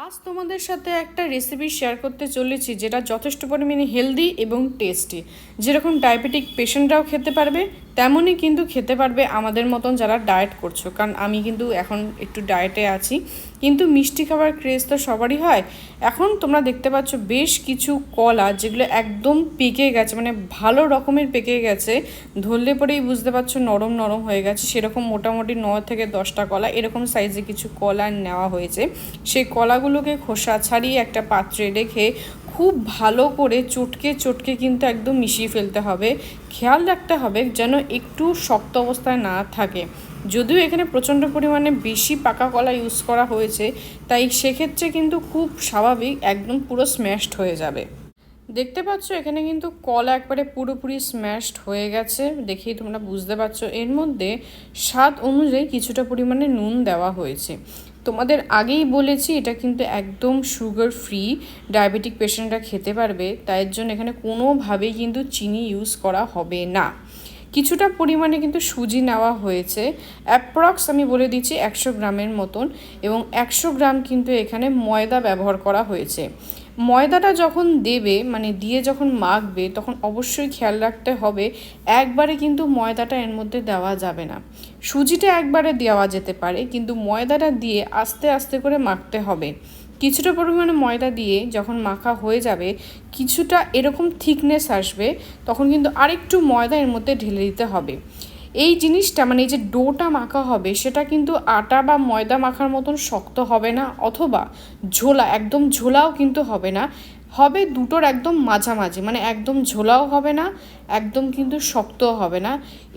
আজ তোমাদের সাথে একটা রেসিপি শেয়ার করতে চলেছি যেটা যথেষ্ট পরিমাণে হেলদি এবং টেস্টি। যেরকম ডায়াবেটিক পেশেন্টরাও খেতে পারবে তেমনই কিন্তু খেতে পারবে আমাদের মতন যারা ডায়েট করছো। কারণ আমি কিন্তু এখন একটু ডায়েটে আছি, কিন্তু মিষ্টি খাবার ক্রেজ তো সবারই হয়। এখন তোমরা দেখতে পাচ্ছ বেশ কিছু কলা যেগুলো একদম পেকে গেছে, মানে ভালো রকমের পেকে গেছে, ধরলে পরেই বুঝতে পারছো নরম নরম হয়ে গেছে। সেরকম মোটামুটি 9 থেকে 10টা কলা এরকম সাইজে কিছু কলা নেওয়া হয়েছে। সেই কলাগুলোকে খোসা ছাড়িয়ে একটা পাত্রে রেখে খুব ভালো করে চটকে চটকে কিন্তু একদম মিশিয়ে ফেলতে হবে। খেয়াল রাখতে হবে যেন একটু শক্ত অবস্থায় না থাকে। যদিও এখানে প্রচণ্ড পরিমাণে বেশি পাকা কলা ইউজ করা হয়েছে, তাই সেক্ষেত্রে কিন্তু খুব স্বাভাবিক একদম পুরো স্ম্যাশড হয়ে যাবে। দেখতে পাচ্ছ এখানে কিন্তু কলা একবারে পুরোপুরি স্ম্যাশড হয়ে গেছে, দেখেই তোমরা বুঝতে পারছো। এর মধ্যে স্বাদ অনুযায়ী কিছুটা পরিমাণে নুন দেওয়া হয়েছে। তোমাদের আগেই বলেছি এটা কিন্তু একদম সুগার ফ্রি, ডায়াবেটিক পেশেন্টরা খেতে পারবে, তাই জন্য এখানে কোনোভাবেই কিন্তু চিনি ইউজ করা হবে না। কিছুটা পরিমাণে কিন্তু সুজি নেওয়া হয়েছে, অ্যাপ্রক্স আমি বলে দিচ্ছি 100 গ্রামের মতন, এবং 100 গ্রাম কিন্তু এখানে ময়দা ব্যবহার করা হয়েছে। ময়দাটা যখন দেবে, মানে দিয়ে যখন মাখবে, তখন অবশ্যই খেয়াল রাখতে হবে একবারে কিন্তু ময়দাটা এর মধ্যে দেওয়া যাবে না। সুজিটা একবারে দেওয়া যেতে পারে, কিন্তু ময়দাটা দিয়ে আস্তে আস্তে করে মাখতে হবে। কিছুটা পরিমাণে ময়দা দিয়ে যখন মাখা হয়ে যাবে, কিছুটা এরকম থিকনেস আসবে, তখন কিন্তু আরেকটু ময়দা এর মধ্যে ঢেলে দিতে হবে। এই জিনিসটা মানে এই যে ডোটা মাখা হবে সেটা কিন্তু আটা বা ময়দা মাখার মতন শক্ত হবে না, অথবা ঝোলা, একদম ঝোলাও কিন্তু হবে না, হবে দুটোর একদম মাঝামাঝি, মানে একদম ঝোলাও হবে না, একদম কিন্তু শক্তও হবে না,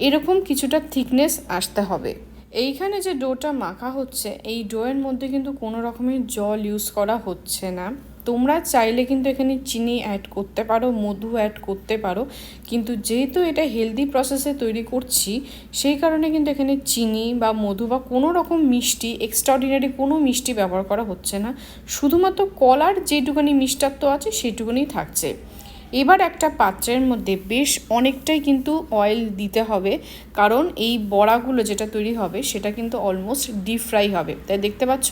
এরকম কিছুটা থিকনেস আসতে হবে। এইখানে যে ডোটা মাখা হচ্ছে, এই ডোয়ের মধ্যে কিন্তু কোনো রকমের জল ইউজ করা হচ্ছে না। তোমরা চাইলে কিন্তু এখানে চিনি অ্যাড করতে পারো, মধু অ্যাড করতে পারো, কিন্তু যেহেতু এটা হেলদি প্রসেসে তৈরি করছি, সেই কারণে কিন্তু এখানে চিনি বা মধু বা কোনো রকম মিষ্টি, এক্সট্রাঅর্ডিনারি কোনো মিষ্টি ব্যবহার করা হচ্ছে না। শুধুমাত্র কলার যেটুকুনি মিষ্টত্ব আছে সেইটুকুনি থাকছে। এবার একটা পাত্রের মধ্যে বেশ অনেকটাই কিন্তু অয়েল দিতে হবে, কারণ এই বড়াগুলো যেটা তৈরি হবে সেটা কিন্তু অলমোস্ট ডিপ ফ্রাই হবে, তাই দেখতে পাচ্ছ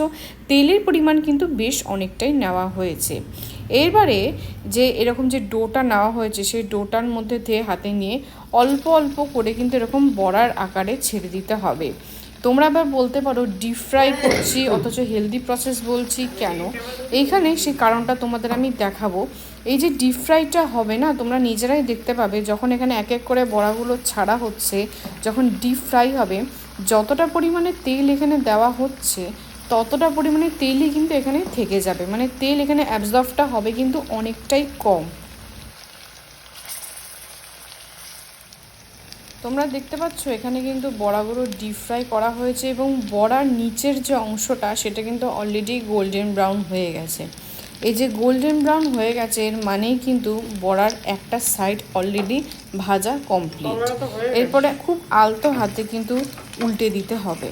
তেলের পরিমাণ কিন্তু বেশ অনেকটাই নেওয়া হয়েছে। এবারে যে এরকম যে ডোটা নেওয়া হয়েছে, সেই ডোটার মধ্যে দিয়ে হাতে নিয়ে অল্প অল্প করে কিন্তু এরকম বড়ার আকারে ছেড়ে দিতে হবে। তোমরা আবার বলতে পারো ডিপ ফ্রাই করছি অথচ হেলদি প্রসেস বলছি কেন? এইখানে সেই কারণটা তোমাদের আমি দেখাবো। এই যে ডিপ ফ্রাইটা হবে না, তোমরা নিজেরাই দেখতে পাবে যখন এখানে এক এক করে বড়াগুলো ছাড়া হচ্ছে, যখন ডিপ ফ্রাই হবে, যতটা পরিমাণে তেল এখানে দেওয়া হচ্ছে ততটা পরিমাণে তেলই কিন্তু এখানে থেকে যাবে, মানে তেল এখানে অ্যাবজর্বটা হবে কিন্তু অনেকটাই কম। তোমরা দেখতে পাচ্ছ এখানে কিন্তু বড়াগুলো ডিপ ফ্রাই করা হয়েছে, এবং বড়ার নিচের যে অংশটা সেটা কিন্তু অলরেডি গোল্ডেন ব্রাউন হয়ে গেছে। এই যে গোল্ডেন ব্রাউন হয়ে গেছে এর মানেই কিন্তু বড়ার একটা সাইড অলরেডি ভাজা কমপ্লিট। এরপরে খুব আলতো হাতে কিন্তু উল্টে দিতে হবে।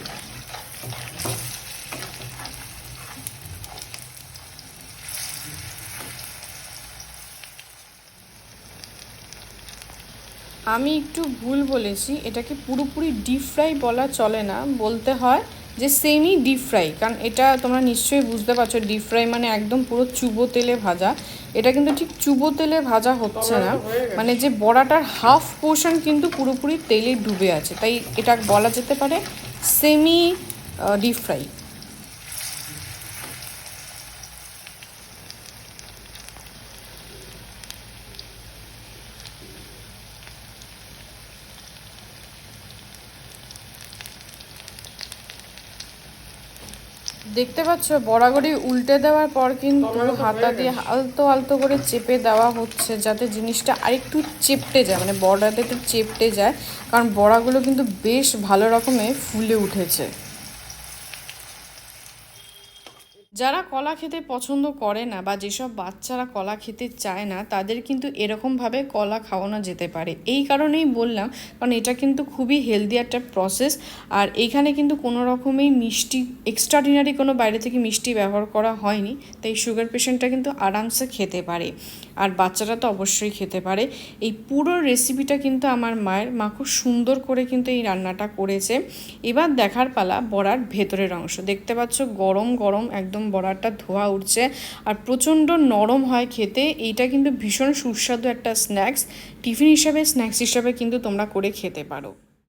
আমি একটু ভুল বলেছি, এটাকে পুরোপুরি ডিপ ফ্রাই বলা চলে না, বলতে হয় যে সেমি ডিপ ফ্রাই, কারণ এটা তোমরা নিশ্চয়ই বুঝতে পারছো ডিপ ফ্রাই মানে একদম পুরো চুবো তেলে ভাজা। এটা কিন্তু ঠিক চুবো তেলে ভাজা হচ্ছে না, মানে যে বড়াটার হাফ পোর্শন কিন্তু পুরোপুরি তেলে ডুবে আছে, তাই এটা বলা যেতে পারে সেমি ডিপ ফ্রাই। দেখতে পাচ্ছ বড়াগুড়ি উল্টে দেওয়ার পর কিন্তু হাতা দিয়ে আলতো আলতো করে চেপে দেওয়া হচ্ছে, যাতে জিনিসটা আরেকটু চেপটে যায়, মানে বড়াটা একটু চেপটে যায়, কারণ বড়াগুলো কিন্তু বেশ ভালো রকমের ফুলে উঠেছে। যারা কলা খেতে পছন্দ করে না বা যেসব বাচ্চারা কলা খেতে চায় না, তাদের কিন্তু এরকমভাবে কলা খাওয়ানো যেতে পারে। এই কারণেই বললাম, কারণ এটা কিন্তু খুবই হেলদি একটা প্রসেস, আর এইখানে কিন্তু কোনো রকমেই মিষ্টি, এক্সট্রাঅর্ডিনারি কোনো বাইরে থেকে মিষ্টি ব্যবহার করা হয়নি, তাই সুগার পেশেন্টটা কিন্তু আরামসে খেতে পারে, আর বাচ্চারা তো অবশ্যই খেতে পারে। এই পুরো রেসিপিটা কিন্তু আমার মা খুব সুন্দর করে কিন্তু এই রান্নাটা করেছে। এবার দেখার পালা বড়ার ভেতরের অংশ। দেখতে পাচ্ছ গরম গরম একদম বড়াটা ধোয়া উঠছে আর প্রচণ্ড নরম হয় খেতে। এইটা কিন্তু ভীষণ সুস্বাদু একটা স্ন্যাক্স, টিফিন হিসাবে স্ন্যাক্স হিসাবে কিন্তু তোমরা করে খেতে পারো।